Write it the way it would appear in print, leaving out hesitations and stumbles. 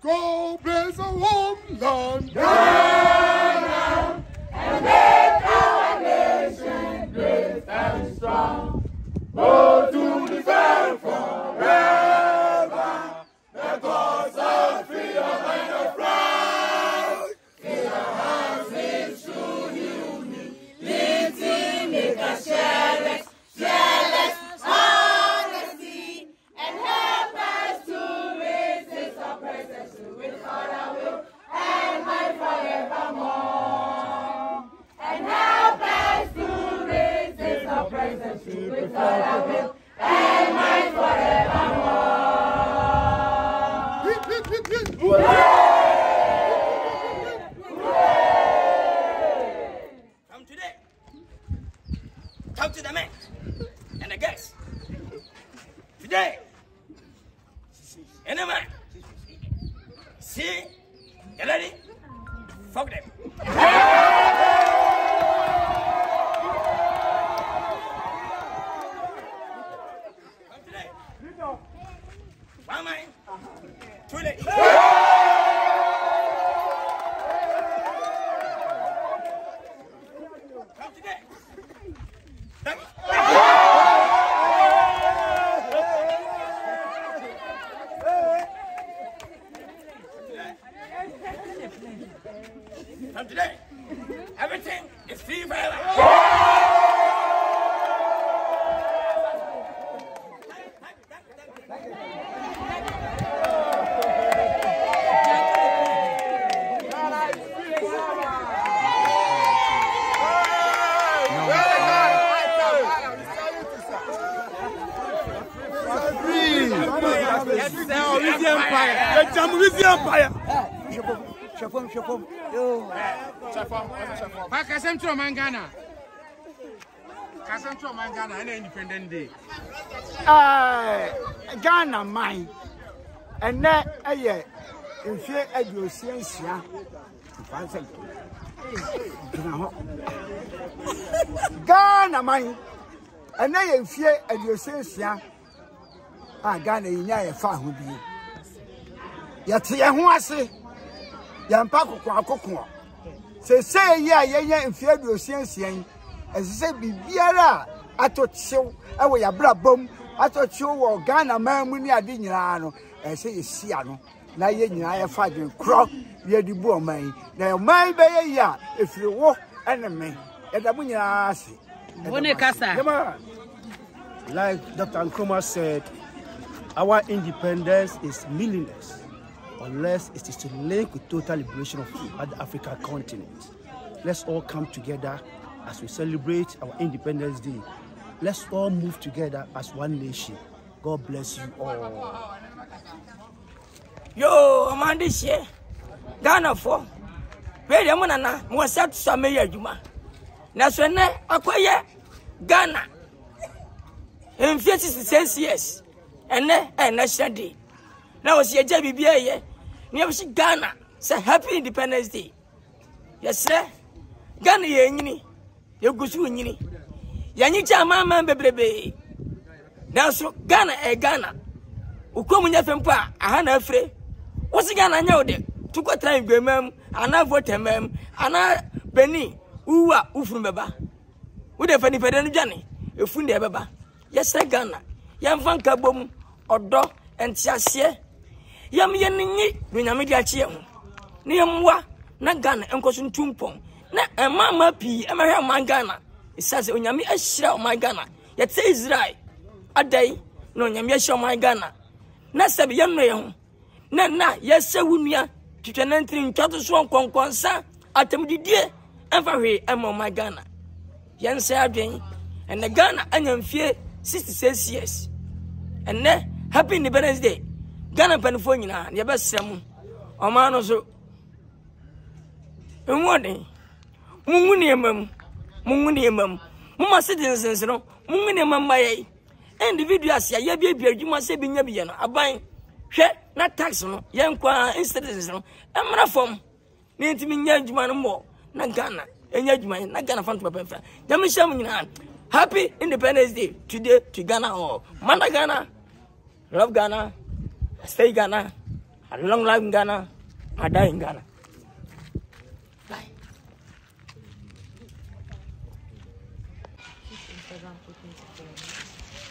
Go blaze a homeland, Ghana, and make our nation great and strong. Go to defend forever the cause of freedom and of pride. In our hands with true unity, make us fearless honesty, and help us to resist oppression with our will and might forevermore. And help us to resist oppression with our will and might forevermore. From today, talk to the men and the guests. Today, any man, see, you ready? Fuck them. From today, one mind, two legs. From today, thank you. From today, everything is free forever. Weezy Empire. Weezy Empire. Shafom. Yo. Kasem Mangana. Kasem Mangana, an independent day. Ghana mine. And that a year. If you had your science, Ghana mine. And then if you had your science, Ghana in your farm. Yet, who I say. Yampako Kwakoko. Say, yeah, and fear your science, and say, be beera. I thought so. I was a brabum. I thought you were Ghana man when you are dinner. I say, Siano. Now, I fighting crop. You're the boy, man. Now, my baby, if you walk enemy, and the money I see. Like Dr. Nkrumah said, our independence is meaningless unless it is to link with total liberation of the African continent. Let's all come together as we celebrate our Independence Day. Let's all move together as one nation. God bless you all. Yo, man, this year, Ghana for very monana was set some Juma. Naswene, acquire Ghana in 56 years, and then a national day. Now, see a JBBA, never see Ghana, say happy Independence Day. Yes, sir. Ghana, ye, you go to Yini. Yanita, mamma, baby. Now, so Ghana, a Ghana. Ukomunya Fempa, a Hana Frey. What's Ghana now? Took a time, mem, and I vote him, and I Benny, Uwa, Ufumeba. Would have any better Johnny, if we never. Yes, sir, Ghana. Yam Fanka Bom, or dog, and Chassia. Yam Yanni, when I made a cheer. Niamwa, not Ghana, and Cosun Tumpong. Na and Mamma P. and my Ghana. It says, when Yami a shell my Ghana. Yet says right. A day, no Yami show my Ghana. Na Sabi Yam. Na, yes, sir, Wunia. twitwanantri ntwato so nkonkonsa atamdidie emfa hwe ema my Ghana yense adwen and the Ghana anyamfie 66 years and happy Independence Day Ghana panfo nyina ye besrem o ma no so enwode munguni emam mumma citizens no munguni emam maye individuals ya bia adwuma se binya biye no aban hwe na tax no yenkwa citizens no emra fom ni ntimi nya adwuma no mo na Ghana enya adwuma na Ghana fan to papa nyamisham nyina happy Independence Day today to Ghana or Manda Ghana, love Ghana, stay Ghana, long life in Ghana, I die in Ghana.